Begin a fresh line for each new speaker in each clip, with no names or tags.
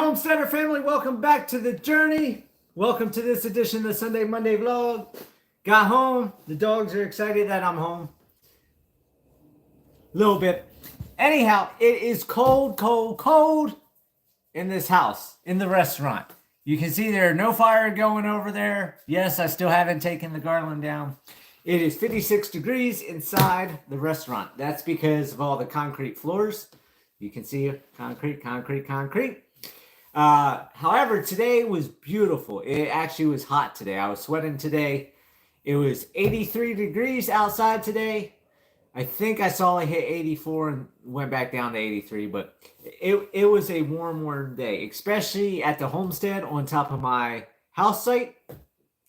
Homesteader family, welcome back to the journey. Welcome to this edition of the Sunday Monday vlog. Got home. The dogs are excited that I'm home. A little bit. Anyhow, it is cold in this house, in the restaurant. You can see there are no fire going over there. Yes, I still haven't taken the garland down. It is 56 degrees inside the restaurant. That's because of all the concrete floors. You can see concrete. However, today was beautiful. It actually was hot today. I was sweating today. It was 83 degrees outside today. I think I saw it hit 84 and went back down to 83, but it was a warm day, especially at the homestead on top of my house site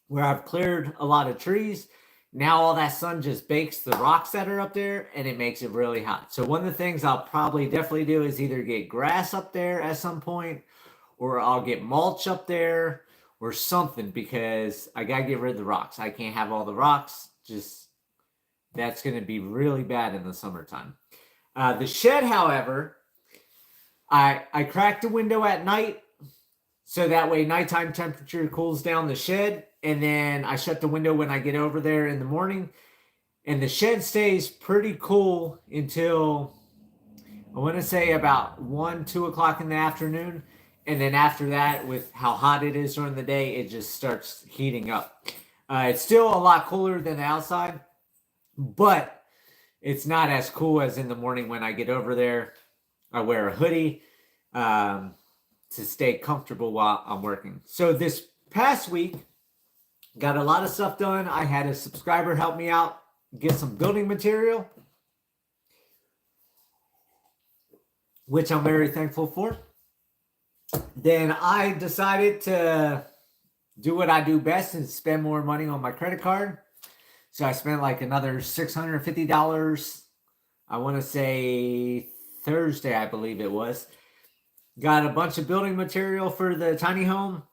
where I've cleared a lot of trees. Now all that sun just bakes the rocks that are up there and it makes it really hot. So one of the things I'll probably definitely do is either get grass up there at some point, or I'll get mulch up there or something, because I got to get rid of the rocks. I can't have all the rocks. Just, that's going to be really bad in the summertime. The shed, however, I cracked the window at night so that way nighttime temperature cools down the shed. And then I shut the window when I get over there in the morning. And the shed stays pretty cool until, I want to say, about 1, 2 o'clock in the afternoon. And then after that, with how hot it is during the day, it just starts heating up. It's still a lot cooler than the outside, but it's not as cool as in the morning when I get over there. I wear a hoodie to stay comfortable while I'm working. So this past week, got a lot of stuff done. I had a subscriber help me out, get some building material, which I'm very thankful for. Then I decided to do what I do best and spend more money on my credit card. So I spent like another $650. I want to say Thursday, I believe it was. Got a bunch of building material for the tiny home.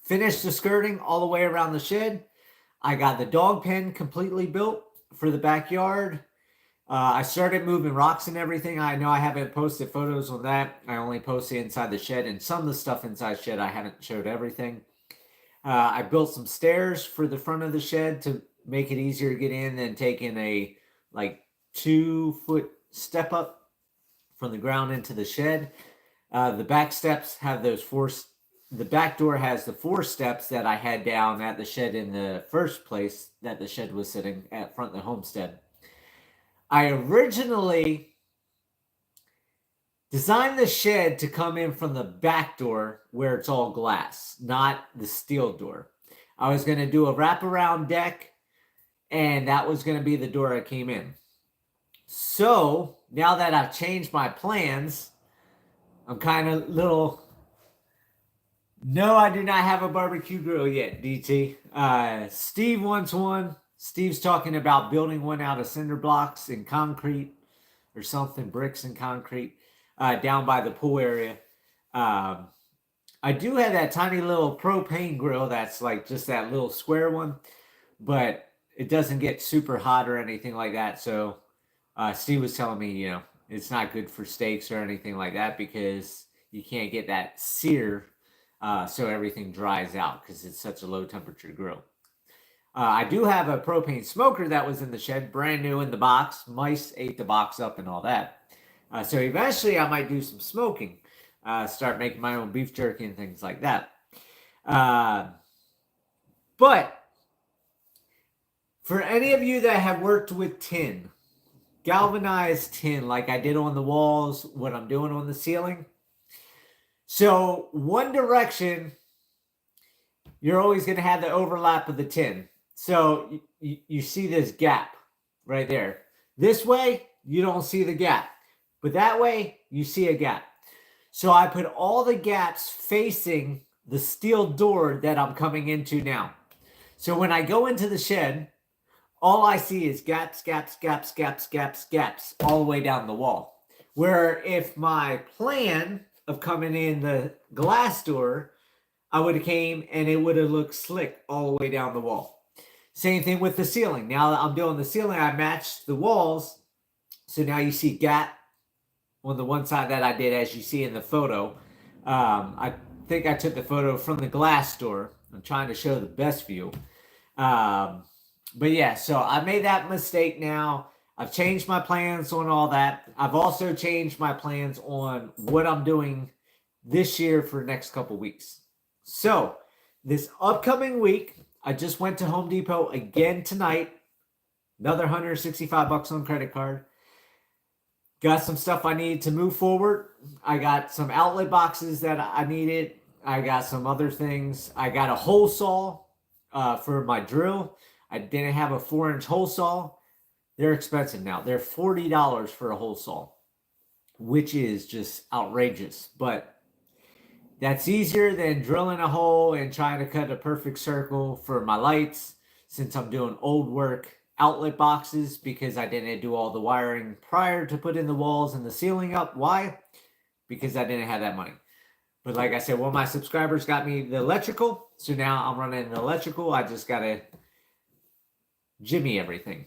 Finished the skirting all the way around the shed. I got the dog pen completely built for the backyard. I started moving rocks and everything. I know I haven't posted photos on that. I only posted inside the shed, and some of the stuff inside the shed I haven't showed everything. I built some stairs for the front of the shed to make it easier to get in than taking a like 2-foot step up from the ground into the shed. The back steps have those the back door has the 4 steps that I had down at the shed in the first place that the shed was sitting at front of the homestead. I originally designed the shed to come in from the back door where it's all glass, not the steel door. I was going to do a wraparound deck, and that was going to be the door I came in. So now that I've changed my plans, I'm kind of little... No, I do not have a barbecue grill yet, DT. Steve wants one. Steve's talking about building one out of cinder blocks and concrete or something, bricks and concrete, down by the pool area. I do have that tiny little propane grill that's like just that little square one, but it doesn't get super hot or anything like that. So Steve was telling me, it's not good for steaks or anything like that because you can't get that sear. So everything dries out because it's such a low temperature grill. I do have a propane smoker that was in the shed, brand new in the box. Mice ate the box up and all that. So eventually I might do some smoking, start making my own beef jerky and things like that. But for any of you that have worked with tin, galvanized tin, like I did on the walls, what I'm doing on the ceiling. So one direction, you're always going to have the overlap of the tin. So you see this gap right there. This way, you don't see the gap. But that way, you see a gap. So I put all the gaps facing the steel door that I'm coming into now. So when I go into the shed, all I see is gaps all the way down the wall. Where if my plan of coming in the glass door, I would have came and it would have looked slick all the way down the wall. Same thing with the ceiling. Now that I'm doing the ceiling, I matched the walls. So now you see gap on the one side that I did, as you see in the photo. I think I took the photo from the glass door. I'm trying to show the best view. But yeah, so I made that mistake now. I've changed my plans on all that. I've also changed my plans on what I'm doing this year for the next couple weeks. So this upcoming week, I just went to Home Depot again tonight. Another $165 on credit card. Got some stuff I need to move forward. I got some outlet boxes that I needed. I got some other things. I got a hole saw for my drill. I didn't have a 4-inch hole saw. They're expensive now. They're $40 for a hole saw, which is just outrageous. But that's easier than drilling a hole and trying to cut a perfect circle for my lights, since I'm doing old work outlet boxes because I didn't do all the wiring prior to putting the walls and the ceiling up. Why? Because I didn't have that money. But like I said, one of my subscribers got me the electrical. So now I'm running the electrical. I just got to jimmy everything.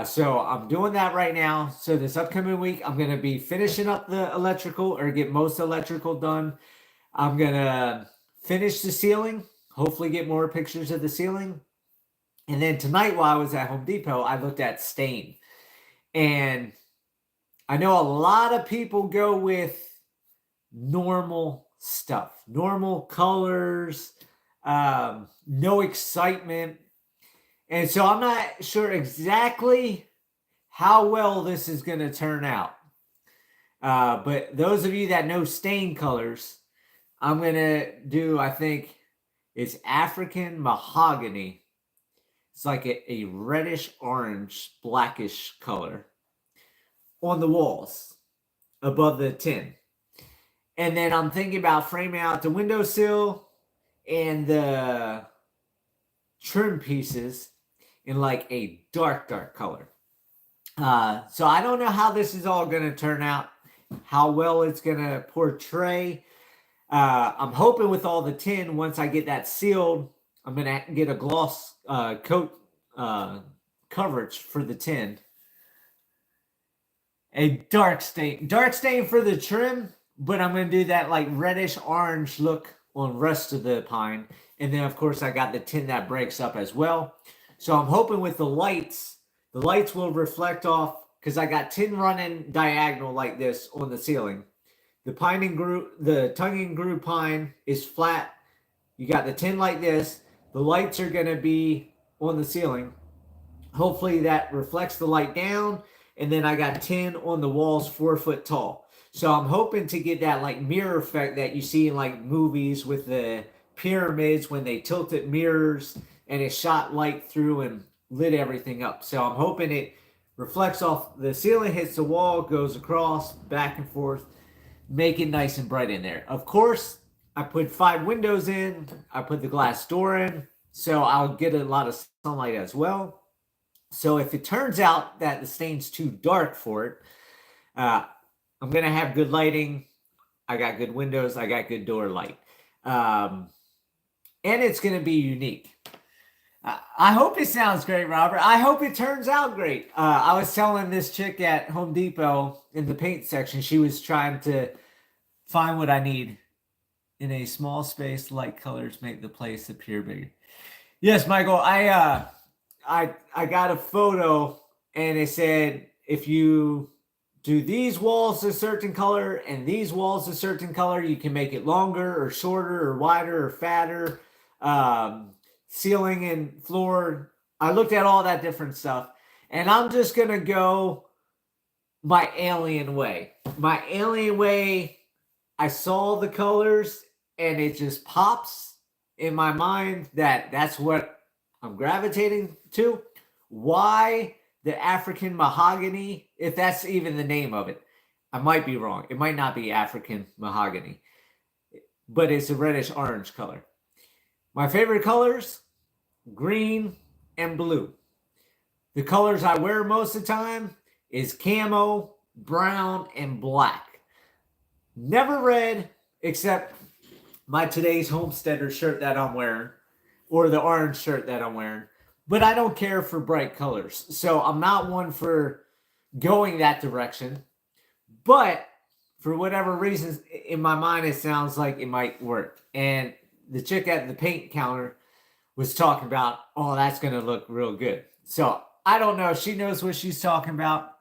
So I'm doing that right now. So this upcoming week, I'm going to be finishing up the electrical, or get most electrical done. I'm going to finish the ceiling, hopefully get more pictures of the ceiling. And then tonight, while I was at Home Depot, I looked at stain. And I know a lot of people go with normal stuff, normal colors, no excitement. And so I'm not sure exactly how well this is going to turn out. But those of you that know stain colors, I'm going to do, I think it's African mahogany. It's like a reddish orange, blackish color on the walls above the tin. And then I'm thinking about framing out the windowsill and the trim pieces in like a dark color. So I don't know how this is all going to turn out, how well it's going to portray. I'm hoping with all the tin, once I get that sealed, I'm going to get a gloss coat coverage for the tin. A dark stain for the trim, but I'm going to do that like reddish orange look on rest of the pine. And then of course I got the tin that breaks up as well. So I'm hoping with the lights will reflect off, because I got tin running diagonal like this on the ceiling. The tongue and groove pine is flat. You got the tin like this. The lights are going to be on the ceiling. Hopefully that reflects the light down. And then I got tin on the walls 4 foot tall. So I'm hoping to get that like mirror effect that you see in like movies with the pyramids when they tilted mirrors and it shot light through and lit everything up. So I'm hoping it reflects off the ceiling, hits the wall, goes across, back and forth, make it nice and bright in there. Of course, I put 5 windows in. I put the glass door in, so I'll get a lot of sunlight as well. So if it turns out that the stain's too dark for it, I'm going to have good lighting. I got good windows. I got good door light. And it's going to be unique. I hope it sounds great, Robert. I hope it turns out great. I was telling this chick at Home Depot in the paint section, she was trying to find what I need. In a small space, light colors make the place appear bigger. Yes, Michael, I got a photo and it said if you do these walls a certain color and these walls a certain color, you can make it longer or shorter or wider or fatter. Ceiling and floor. I looked at all that different stuff, and I'm just going to go my alien way. My alien way, I saw the colors, and it just pops in my mind that that's what I'm gravitating to. Why the African mahogany, if that's even the name of it? I might be wrong. It might not be African mahogany, but it's a reddish orange color. My favorite colors, green and blue. The colors I wear most of the time is camo, brown, and black. Never red, except my today's Homesteader shirt that I'm wearing, or the orange shirt that I'm wearing. But I don't care for bright colors. So I'm not one for going that direction. But for whatever reasons, in my mind, it sounds like it might work. And the chick at the paint counter was talking about, oh, that's going to look real good. So I don't know if she knows what she's talking about.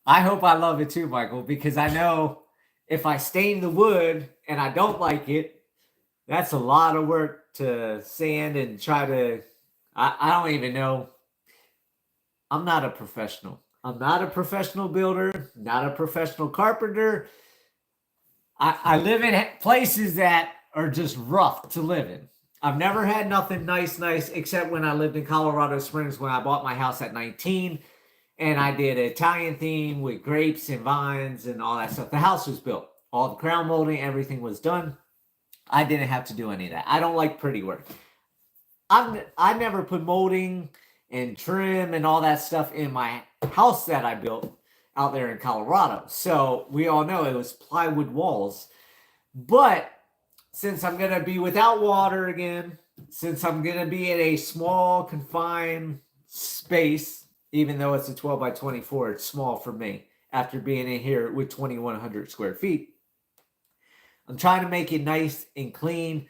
I hope I love it too, Michael, because I know if I stain the wood and I don't like it, that's a lot of work to sand and try to. I don't even know. I'm not a professional. I'm not a professional builder, not a professional carpenter. I live in places that are just rough to live in. I've never had nothing nice, except when I lived in Colorado Springs when I bought my house at 19. And I did an Italian theme with grapes and vines and all that stuff. The house was built. All the crown molding, everything was done. I didn't have to do any of that. I don't like pretty work. I never put molding and trim and all that stuff in my house that I built out there in Colorado. So we all know it was plywood walls. But since I'm going to be without water again, since I'm going to be in a small confined space, even though it's a 12 by 24, it's small for me after being in here with 2,100 square feet. I'm trying to make it nice and clean.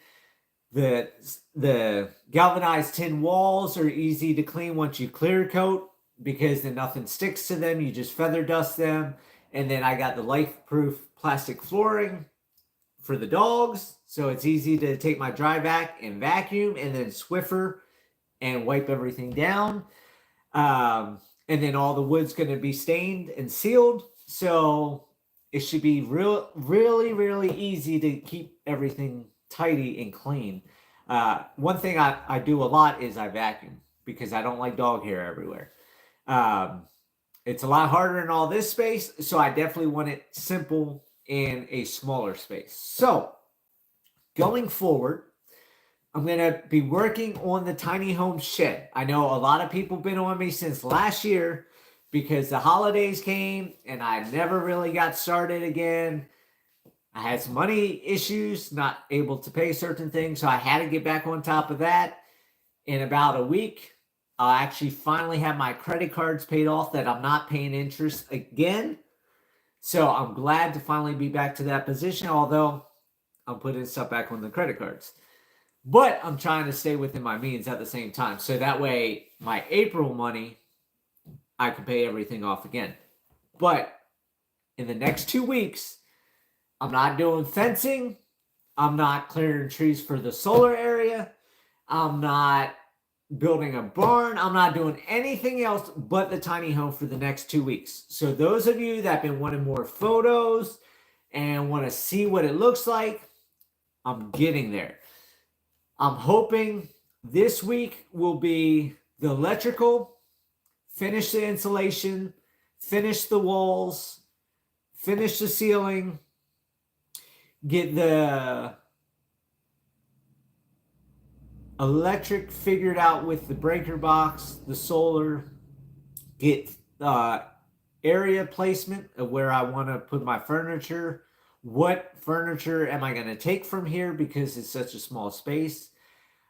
The galvanized tin walls are easy to clean once you clear coat because then nothing sticks to them. You just feather dust them. And then I got the life-proof plastic flooring for the dogs. So it's easy to take my dry vac and vacuum and then Swiffer and wipe everything down. And then all the wood's going to be stained and sealed. So it should be really easy to keep everything tidy and clean. One thing I do a lot is I vacuum because I don't like dog hair everywhere. It's a lot harder in all this space, so I definitely want it simple in a smaller space. So going forward, I'm going to be working on the tiny home shed. I know a lot of people have been on me since last year because the holidays came and I never really got started again. I had some money issues, not able to pay certain things, so I had to get back on top of that. In about a week, I'll actually finally have my credit cards paid off that I'm not paying interest again. So I'm glad to finally be back to that position, although I'm putting stuff back on the credit cards. But I'm trying to stay within my means at the same time. So that way, my April money, I can pay everything off again. But in the next 2 weeks, I'm not doing fencing. I'm not clearing trees for the solar area. I'm not building a barn. I'm not doing anything else but the tiny home for the next 2 weeks. So those of you that have been wanting more photos and want to see what it looks like, I'm getting there. I'm hoping this week will be the electrical, finish the insulation, finish the walls, finish the ceiling, get the electric figured out with the breaker box, the solar, get area placement of where I want to put my furniture. What furniture am I going to take from here because it's such a small space?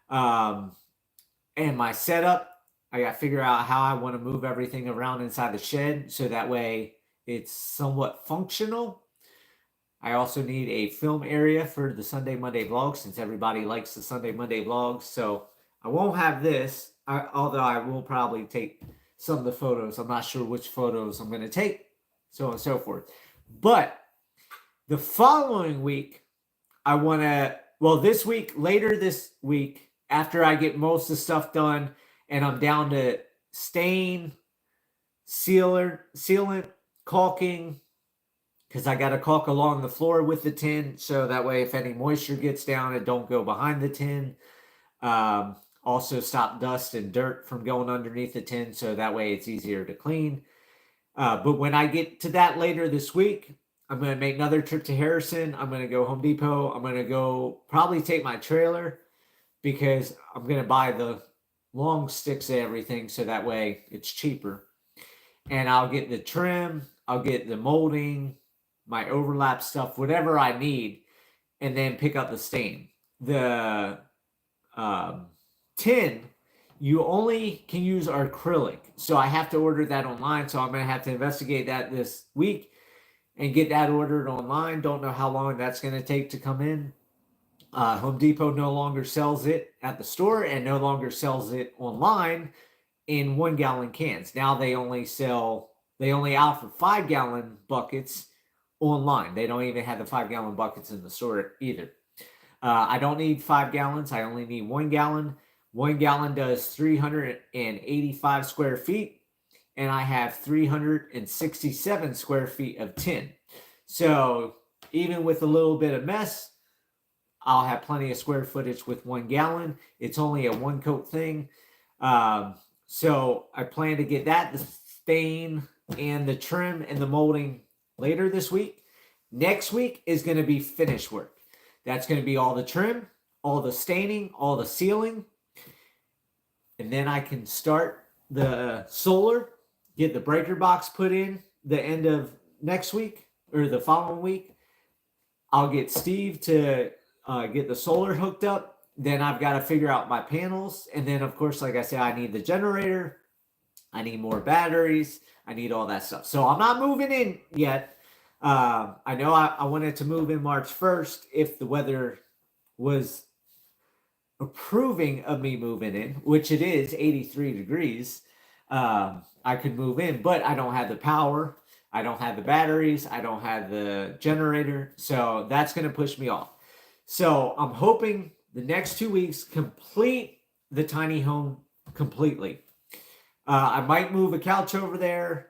And my setup, I got to figure out how I want to move everything around inside the shed so that way it's somewhat functional. I also need a film area for the Sunday, Monday vlogs since everybody likes the Sunday, Monday vlogs. So I won't have this, although I will probably take some of the photos. I'm not sure which photos I'm going to take, so on and so forth. But the following week, I want to, this week, later this week, after I get most of the stuff done and I'm down to stain, sealant, caulking, because I got to caulk along the floor with the tin so that way if any moisture gets down, it don't go behind the tin. Also stop dust and dirt from going underneath the tin so that way it's easier to clean. But when I get to that later this week, I'm going to make another trip to Harrison. I'm going to go Home Depot. I'm going to go probably take my trailer because I'm going to buy the long sticks and everything so that way it's cheaper. And I'll get the trim. I'll get the molding, my overlap stuff, whatever I need, and then pick up the stain. The tin, you only can use acrylic. So I have to order that online. So I'm going to have to investigate that this week and get that ordered online. Don't know how long that's going to take to come in. Home Depot no longer sells it at the store and no longer sells it online in 1 gallon cans. Now they only offer 5 gallon buckets online. They don't even have the 5 gallon buckets in the store either. I don't need 5 gallons. I only need 1 gallon. 1 gallon does 385 square feet, and I have 367 square feet of tin. So even with a little bit of mess, I'll have plenty of square footage with 1 gallon. It's only a 1-coat thing. So I plan to get that, the stain and the trim and the molding later this week. Next week is going to be finish work. That's going to be all the trim, all the staining, all the sealing. And then I can start the solar, get the breaker box put in the end of next week or the following week. I'll get Steve to get the solar hooked up. Then I've got to figure out my panels. And then, of course, like I said, I need the generator. I need more batteries. I need all that stuff. So I'm not moving in yet. I know I wanted to move in March 1st if the weather was approving of me moving in, which it is 83 degrees. I could move in, but I don't have the power. I don't have the batteries. I don't have the generator. So that's going to push me off. So I'm hoping the next 2 weeks complete the tiny home completely. I might move a couch over there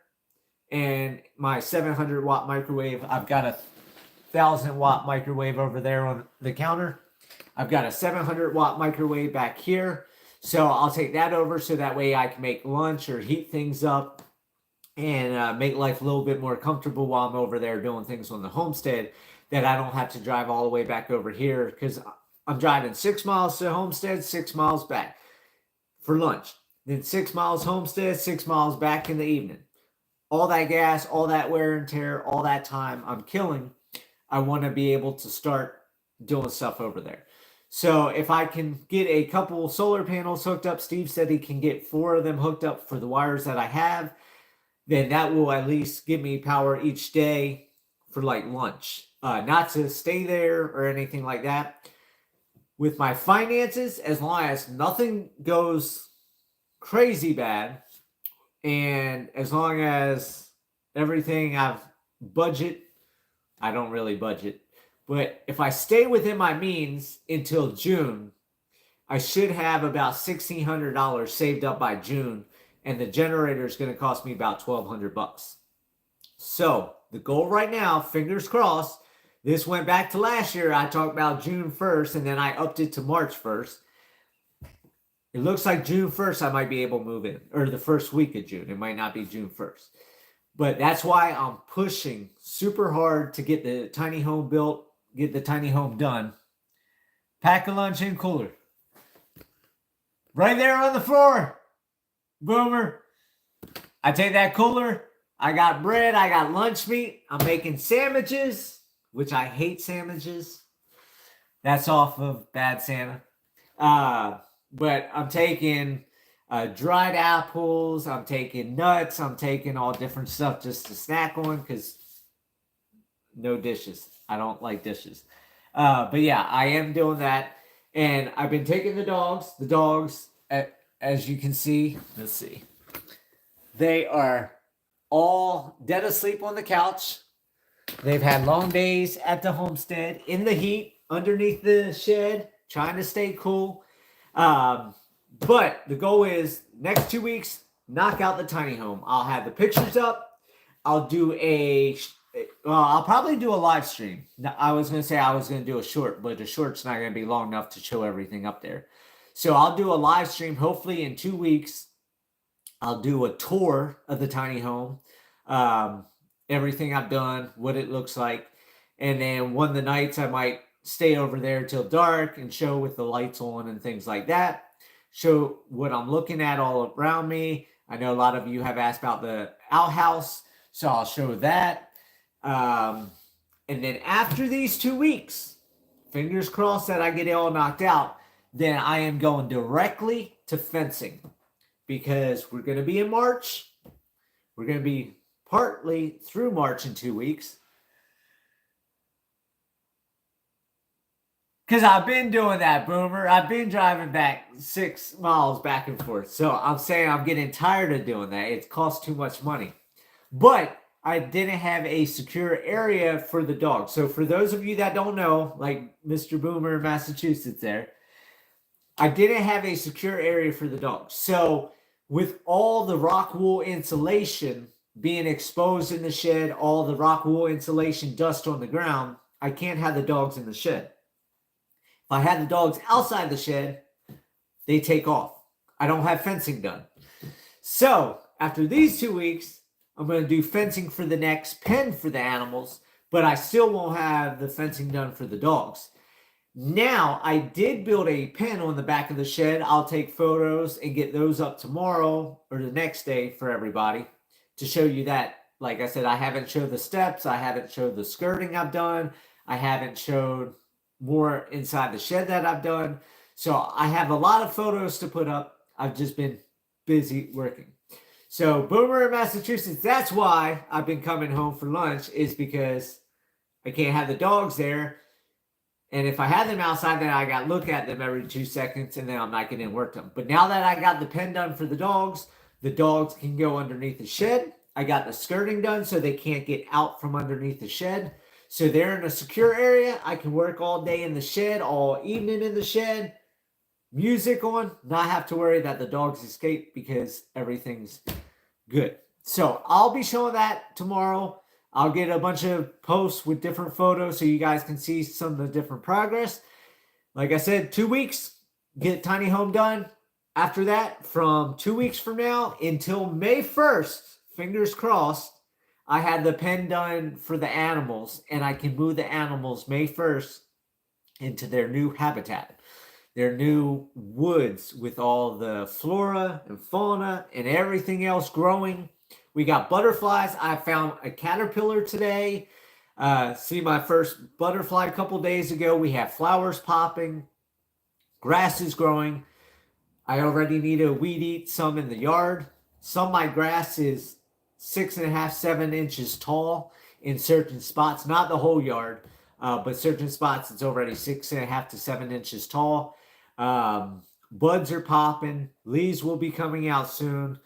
and my 700 watt microwave. I've got a 1,000 watt microwave over there on the counter. I've got a 700 watt microwave back here. So I'll take that over so that way I can make lunch or heat things up and make life a little bit more comfortable while I'm over there doing things on the homestead, that I don't have to drive all the way back over here, because I'm driving 6 miles to Homestead, 6 miles back for lunch. Then 6 miles Homestead, 6 miles back in the evening. All that gas, all that wear and tear, all that time I'm killing. I want to be able to start doing stuff over there. So if I can get a couple solar panels hooked up, Steve said he can get 4 of them hooked up for the wires that I have, then that will at least give me power each day for like lunch. Not to stay there or anything like that. With my finances, as long as nothing goes crazy bad, and as long as everything I've budget, I don't really budget, but if I stay within my means until June, I should have about $1,600 saved up by June, and the generator is going to cost me about $1,200. So the goal right now, fingers crossed, this went back to last year. I talked about June 1st, and then I upped it to March 1st. It looks like June 1st I might be able to move in, or the first week of June. It might not be June 1st. But that's why I'm pushing super hard to get the tiny home built, get the tiny home done. Pack a lunch in cooler. Right there on the floor. Boomer. I take that cooler. I got bread. I got lunch meat. I'm making sandwiches, which I hate sandwiches. That's off of Bad Santa. But I'm taking dried apples. I'm taking nuts. I'm taking all different stuff just to snack on, because no dishes. I don't like dishes. But yeah, I am doing that. And I've been taking the dogs. The dogs, as you can see, let's see. They are all dead asleep on the couch. They've had long days at the homestead, in the heat, underneath the shed, trying to stay cool. But the goal is next 2 weeks, knock out the tiny home. I'll have the pictures up. I'll probably do a live stream. I was going to say I was going to do a short, but the short's not going to be long enough to show everything up there. So I'll do a live stream hopefully in 2 weeks. I'll do a tour of the tiny home. Everything I've done, what it looks like. And then one of the nights I might stay over there till dark and show with the lights on and things like that. Show what I'm looking at all around me. I know a lot of you have asked about the outhouse, so I'll show that. And then after these 2 weeks, fingers crossed that I get it all knocked out, then I am going directly to fencing, because we're going to be in March. We're going to be partly through March in 2 weeks. Because I've been doing that, Boomer. I've been driving back 6 miles back and forth. So I'm saying I'm getting tired of doing that. It costs too much money. But I didn't have a secure area for the dog. So for those of you that don't know, like Mr. Boomer in Massachusetts there, I didn't have a secure area for the dog. So with all the rock wool insulation being exposed in the shed, all the rock wool insulation dust on the ground, I can't have the dogs in the shed. If I had the dogs outside the shed, they take off. I don't have fencing done. So after these 2 weeks, I'm going to do fencing for the next pen for the animals, but I still won't have the fencing done for the dogs. Now, I did build a pen on the back of the shed. I'll take photos and get those up tomorrow or the next day for everybody to show you that. Like I said, I haven't showed the steps. I haven't showed the skirting I've done. I haven't showed more inside the shed that I've done. So I have a lot of photos to put up. I've just been busy working. So Boomer in Massachusetts, that's why I've been coming home for lunch, is because I can't have the dogs there. And if I had them outside, then I got to look at them every 2 seconds, and then I'm not getting work done. But now that I got the pen done for the dogs can go underneath the shed. I got the skirting done so they can't get out from underneath the shed. So they're in a secure area. I can work all day in the shed, all evening in the shed, music on, not have to worry that the dogs escape because everything's good. So I'll be showing that tomorrow. I'll get a bunch of posts with different photos so you guys can see some of the different progress. Like I said, 2 weeks, get tiny home done. After that, from 2 weeks from now until May 1st, fingers crossed, I had the pen done for the animals, and I can move the animals May 1st into their new habitat, their new woods with all the flora and fauna and everything else growing. We got butterflies. I found a caterpillar today. See my first butterfly a couple days ago. We have flowers popping. Grass is growing. I already need to weed eat some in the yard. Some of my grass is 6.5, 7 inches tall in certain spots, not the whole yard, but certain spots it's already 6.5 to 7 inches tall. Buds are popping. Leaves will be coming out soon.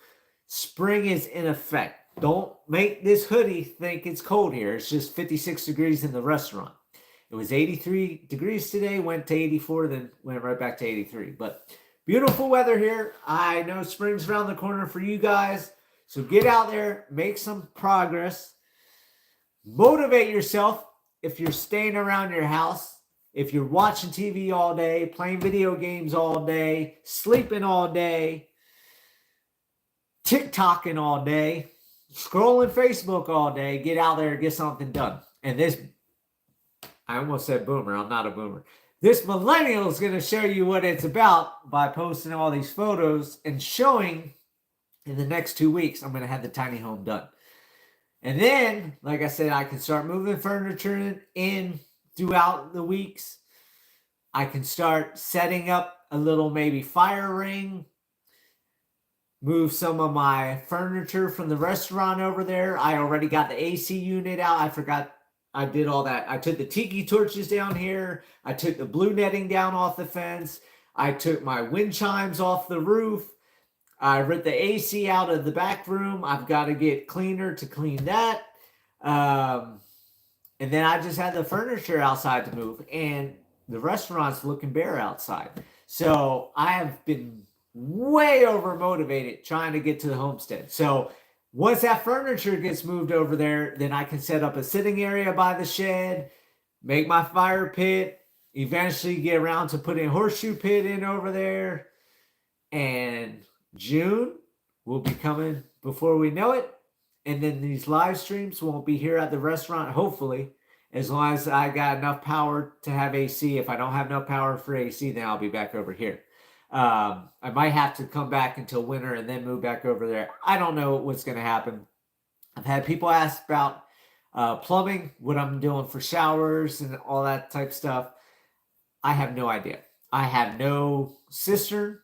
Spring is in effect. Don't make this hoodie think it's cold here. It's just 56 degrees in the restaurant. It was 83 degrees today, went to 84, then went right back to 83. But beautiful weather here. I know spring's around the corner for you guys. So get out there, make some progress. Motivate yourself if you're staying around your house. If you're watching TV all day, playing video games all day, sleeping all day, TikToking all day, scrolling Facebook all day, get out there and get something done. And this, I almost said boomer. I'm not a boomer. This millennial is going to show you what it's about by posting all these photos and showing in the next 2 weeks, I'm going to have the tiny home done. And then, like I said, I can start moving furniture in throughout the weeks. I can start setting up a little maybe fire ring. Move some of my furniture from the restaurant over there. I already got the AC unit out. I forgot I did all that. I took the tiki torches down here. I took the blue netting down off the fence. I took my wind chimes off the roof. I ripped the AC out of the back room. I've got to get cleaner to clean that. And then I just had the furniture outside to move. And the restaurant's looking bare outside. So I have been way over motivated trying to get to the homestead. So once that furniture gets moved over there, then I can set up a sitting area by the shed, make my fire pit, eventually get around to putting a horseshoe pit in over there. And June will be coming before we know it. And then these live streams won't be here at the restaurant, hopefully, as long as I got enough power to have AC. If I don't have enough power for AC, then I'll be back over here. I might have to come back until winter and then move back over there. I don't know what's going to happen. I've had people ask about plumbing, what I'm doing for showers and all that type stuff. I have no idea. I have no cistern.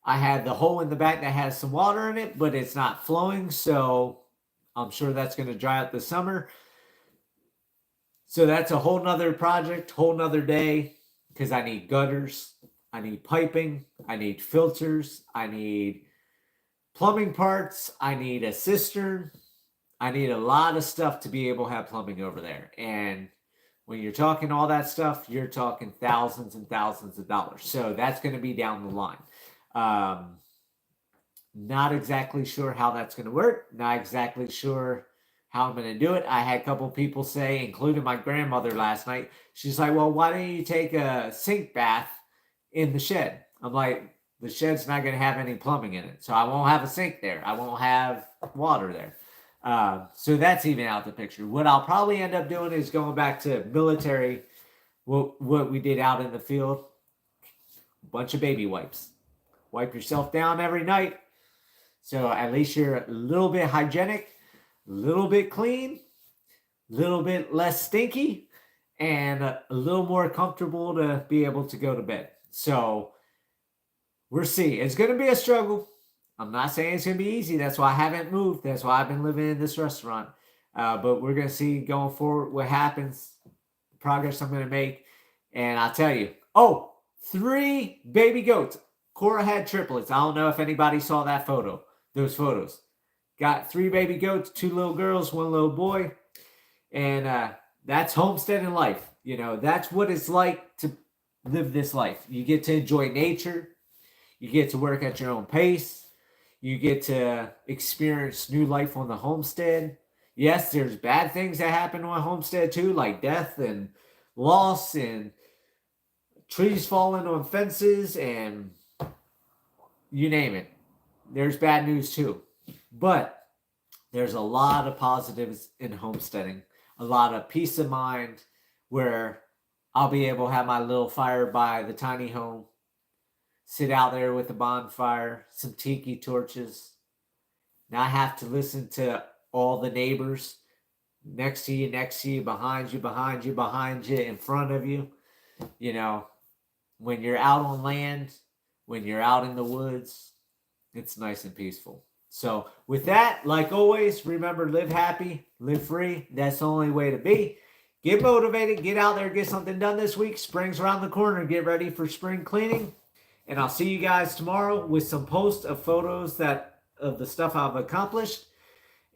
I had the hole in the back that has some water in it, but it's not flowing, so I'm sure that's going to dry out this summer. So that's a whole nother project, whole nother day, because I need gutters, I need piping, I need filters, I need plumbing parts, I need a cistern. I need a lot of stuff to be able to have plumbing over there. And when you're talking all that stuff, you're talking thousands and thousands of dollars. So that's going to be down the line. Not exactly sure how that's going to work. Not exactly sure how I'm going to do it. I had a couple people say, including my grandmother last night, she's like, well, why don't you take a sink bath in the shed? I'm like, the shed's not going to have any plumbing in it. So I won't have a sink there. I won't have water there. So that's even out the picture. What I'll probably end up doing is going back to military, what we did out in the field. A bunch of baby wipes. Wipe yourself down every night. So at least you're a little bit hygienic, a little bit clean, a little bit less stinky, and a little more comfortable to be able to go to bed. So we'll see. It's going to be a struggle. I'm not saying it's going to be easy. That's why I haven't moved. That's why I've been living in this restaurant. But we're going to see going forward what happens, the progress I'm going to make. And I'll tell you, 3 baby goats. Cora had triplets. I don't know if anybody saw that photo, those photos. Got 3 baby goats, 2 little girls, 1 little boy. And that's homesteading life. You know, that's what it's like to live this life. You get to enjoy nature. You get to work at your own pace. You get to experience new life on the homestead. Yes, there's bad things that happen on a homestead too, like death and loss and trees falling on fences and you name it. There's bad news too. But there's a lot of positives in homesteading. A lot of peace of mind where I'll be able to have my little fire by the tiny home. Sit out there with a bonfire, some tiki torches. Not have to listen to all the neighbors next to you, behind you, in front of you. You know, when you're out on land, when you're out in the woods, it's nice and peaceful. So with that, like always, remember, live happy, live free. That's the only way to be. Get motivated, get out there, get something done this week. Spring's around the corner. Get ready for spring cleaning. And I'll see you guys tomorrow with some posts of photos of the stuff I've accomplished.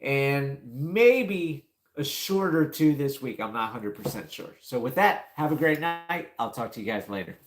And maybe a short or 2 this week. I'm not 100% sure. So with that, have a great night. I'll talk to you guys later.